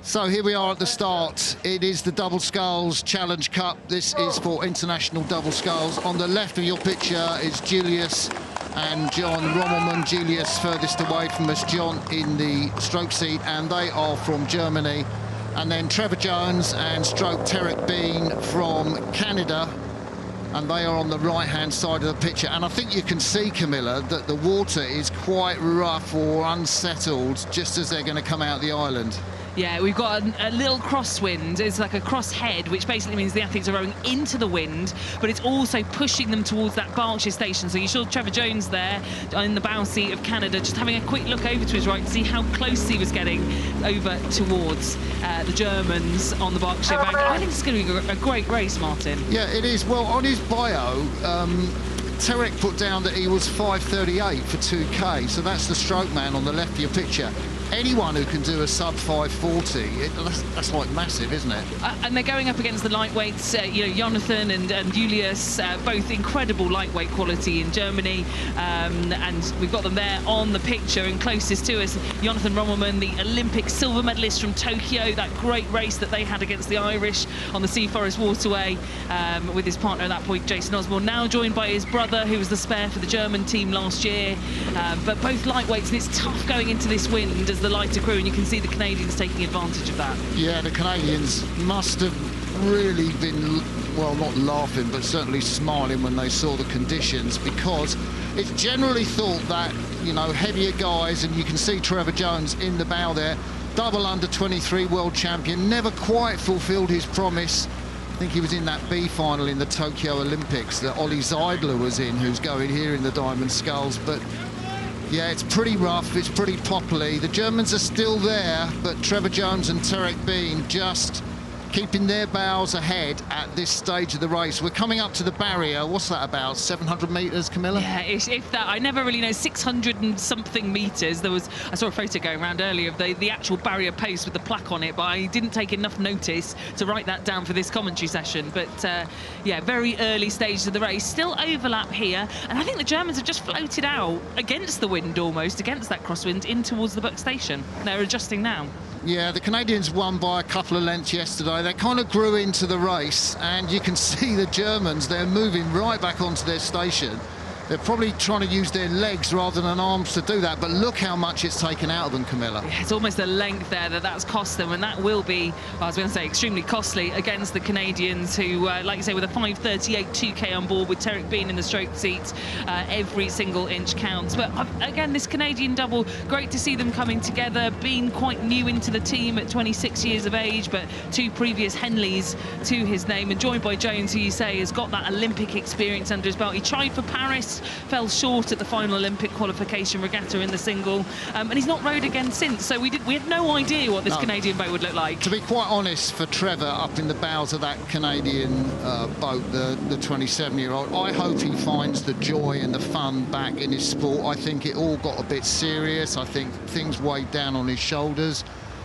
So here we are at the start. It is the Double Sculls Challenge Cup. This is for international double sculls. On the left of your picture is Julius and John Rommelmann. Julius furthest away from us, John in the stroke seat, and they are from Germany. And then Trevor Jones and stroke Tarek Bean from Canada, and they are on the right-hand side of the picture. And I think you can see, Camilla, that the water is quite rough or unsettled just as they're going to come out the island. Yeah, we've got a little crosswind. It's like a crosshead, which basically means the athletes are rowing into the wind, but it's also pushing them towards that Berkshire station. So you saw Trevor Jones there in the bow seat of Canada, just having a quick look over to his right to see how close he was getting over towards the Germans on the Berkshire bank. I think it's going to be a great race, Martin. Yeah, it is. Well, on his bio, Tarek put down that he was 5:38 for 2K, so that's the stroke man on the left of your picture. Anyone who can do a sub 5:40, that's like massive, isn't it? And they're going up against the lightweights, you know, Jonathan and Julius, both incredible lightweight quality in Germany, and we've got them there on the picture. And closest to us, Jonathan Rommelmann, the Olympic silver medalist from Tokyo, that great race that they had against the Irish on the Sea Forest Waterway, with his partner at that point, Jason Osborne, now joined by his brother, who was the spare for the German team last year. But both lightweights, and it's tough going into this wind as the lighter crew, and you can see the Canadians taking advantage of that. Yeah, the Canadians must have really been, well, not laughing, but certainly smiling when they saw the conditions, because it's generally thought that, you know, heavier guys, and you can see Trevor Jones in the bow there, double under 23 world champion, never quite fulfilled his promise. I think he was in that B final in the Tokyo Olympics that Ollie Zeidler was in, who's going here in the Diamond Sculls. But yeah, it's pretty rough, it's pretty poppy. The Germans are still there, but Trevor Jones and Tarek Bean just keeping their bows ahead at this stage of the race. We're coming up to the barrier. What's that, about 700 metres, Camilla? Yeah, if that. I never really know, 600 and something metres. I saw a photo going around earlier of the actual barrier post with the plaque on it, but I didn't take enough notice to write that down for this commentary session. But yeah, very early stage of the race. Still overlap here, and I think the Germans have just floated out against the wind, almost against that crosswind, in towards the Buck station. They're adjusting now. Yeah, the Canadians won by a couple of lengths yesterday. They kind of grew into the race, and you can see the Germans, they're moving right back onto their station. They're probably trying to use their legs rather than arms to do that, but look how much it's taken out of them, Camilla. Yeah, it's almost the length there that's cost them, and that will be, I was going to say, extremely costly against the Canadians, who, like you say, with a 5:38 2K on board with Tarek Bean in the stroke seat, every single inch counts. But again, this Canadian double, great to see them coming together. Bean quite new into the team at 26 years of age, but 2 previous Henleys to his name, and joined by Jones, who you say has got that Olympic experience under his belt. He tried for Paris, fell short at the final Olympic qualification regatta in the single, and he's not rowed again since, so we had no idea what this Canadian boat would look like. To be quite honest, for Trevor up in the bows of that Canadian boat, the 27-year-old, I hope he finds the joy and the fun back in his sport. I think it all got a bit serious. I think things weighed down on his shoulders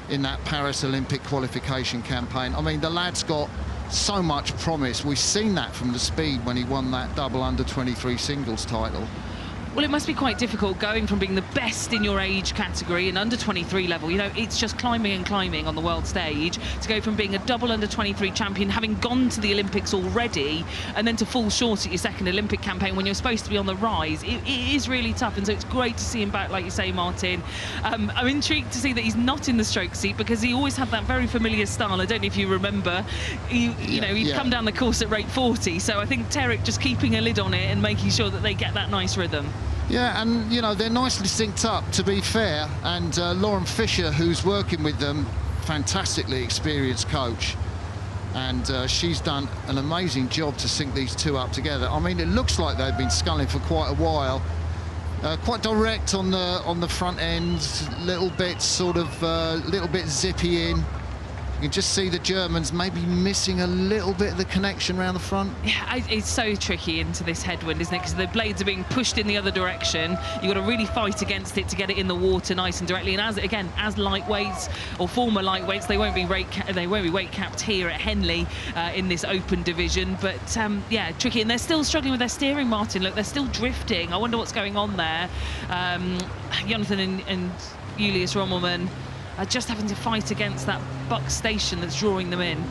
in that Paris Olympic qualification campaign. I mean, the lad's got so much promise. We've seen that from the speed when he won that double under 23 singles title. Well, it must be quite difficult going from being the best in your age category and under 23 level, you know, it's just climbing and climbing on the world stage, to go from being a double under 23 champion, having gone to the Olympics already, and then to fall short at your second Olympic campaign when you're supposed to be on the rise. It is really tough, and so it's great to see him back, like you say, Martin. I'm intrigued to see that he's not in the stroke seat, because he always had that very familiar style. I don't know if you remember, he'd come down the course at rate 40, so I think Tarek just keeping a lid on it and making sure that they get that nice rhythm. Yeah, and, you know, they're nicely synced up, to be fair. And Lauren Fisher, who's working with them, fantastically experienced coach. And she's done an amazing job to sync these two up together. I mean, it looks like they've been sculling for quite a while. Quite direct on the front end, little bit zippy in. You can just see the Germans maybe missing a little bit of the connection around the front. Yeah, it's so tricky into this headwind, isn't it? Because the blades are being pushed in the other direction. You've got to really fight against it to get it in the water nice and directly. And as lightweights or former lightweights, they won't be weight capped here at Henley in this open division. But yeah, tricky. And they're still struggling with their steering, Martin. Look, they're still drifting. I wonder what's going on there. Jonathan and Julius Rommelmann are just having to fight against that buck station that's drawing them in.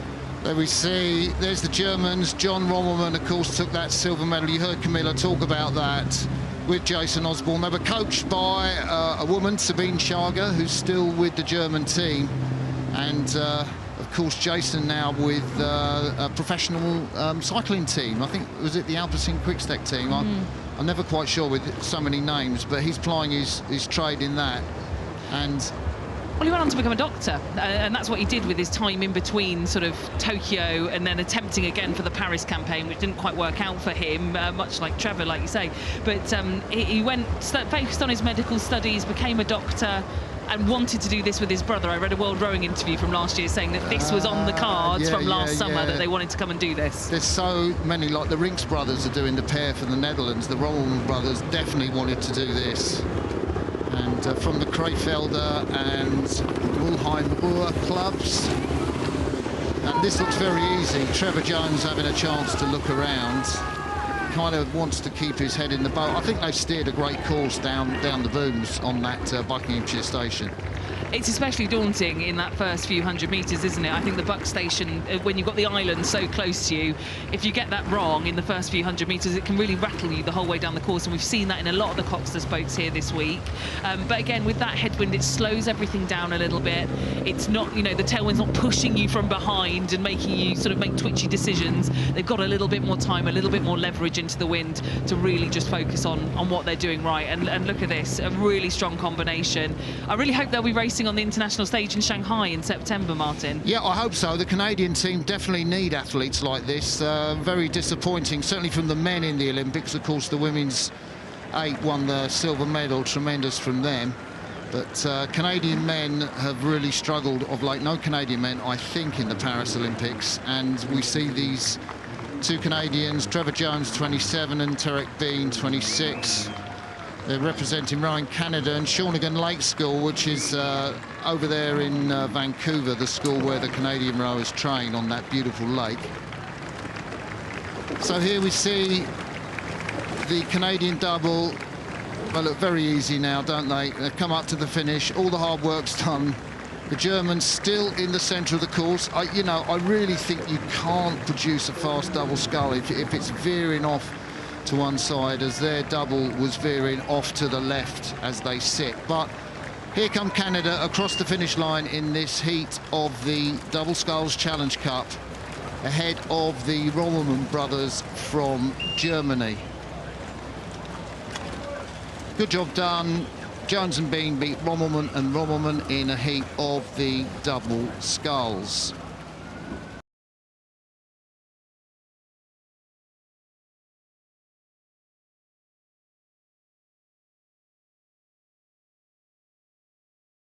There we see, there's the Germans. John Rommelmann, of course, took that silver medal. You heard Camilla talk about that with Jason Osborne. They were coached by a woman, Sabine Schager, who's still with the German team. And, of course, Jason now with a professional cycling team. I think, was it the Alpecin Quickstep team? I'm never quite sure with so many names, but he's plying his trade in that. And well, he went on to become a doctor, and that's what he did with his time in between sort of Tokyo and then attempting again for the Paris campaign, which didn't quite work out for him, much like Trevor, like you say. But he went, focused on his medical studies, became a doctor, and wanted to do this with his brother. I read a World Rowing interview from last year saying that this was on the cards from last summer, that they wanted to come and do this. There's so many, like the Rinks brothers are doing the pair for the Netherlands. The Rommelmann brothers definitely wanted to do this. And from the Creffelder and Mulheim Ruhr clubs. And this looks very easy. Trevor Jones having a chance to look around. Kind of wants to keep his head in the boat. I think they've steered a great course down the booms on that Buckinghamshire station. It's especially daunting in that first few 100 metres, isn't it? I think the buck station, when you've got the island so close to you, if you get that wrong in the first few 100 metres, it can really rattle you the whole way down the course, and we've seen that in a lot of the Coxeter's boats here this week. But again, with that headwind, it slows everything down a little bit. It's not, you know, the tailwind's not pushing you from behind and making you sort of make twitchy decisions. They've got a little bit more time, a little bit more leverage into the wind to really just focus on what they're doing right. And look at this, a really strong combination. I really hope they'll be racing on the international stage in Shanghai in September, Martin. Yeah, I hope so. The Canadian team definitely need athletes like this. Very disappointing, certainly from the men in the Olympics. Of course, the women's 8 won the silver medal, tremendous from them. But Canadian men have really struggled of late. No Canadian men, I think, in the Paris Olympics. And we see these two Canadians, Trevor Jones, 27, and Tarek Bean, 26. They're representing rowing Canada, and Shawnigan Lake School, which is over there in Vancouver, the school where the Canadian rowers train on that beautiful lake. So here we see the Canadian double. They look very easy now, don't they? They've come up to the finish. All the hard work's done. The Germans still in the centre of the course. You know, I really think you can't produce a fast double scull if it's veering off to one side, as their double was veering off to the left as they sit. But here come Canada across the finish line in this heat of the Double Sculls Challenge Cup, ahead of the Rommelmann brothers from Germany. Good job done. Jones and Bean beat Rommelmann and Rommelmann in a heat of the Double Sculls.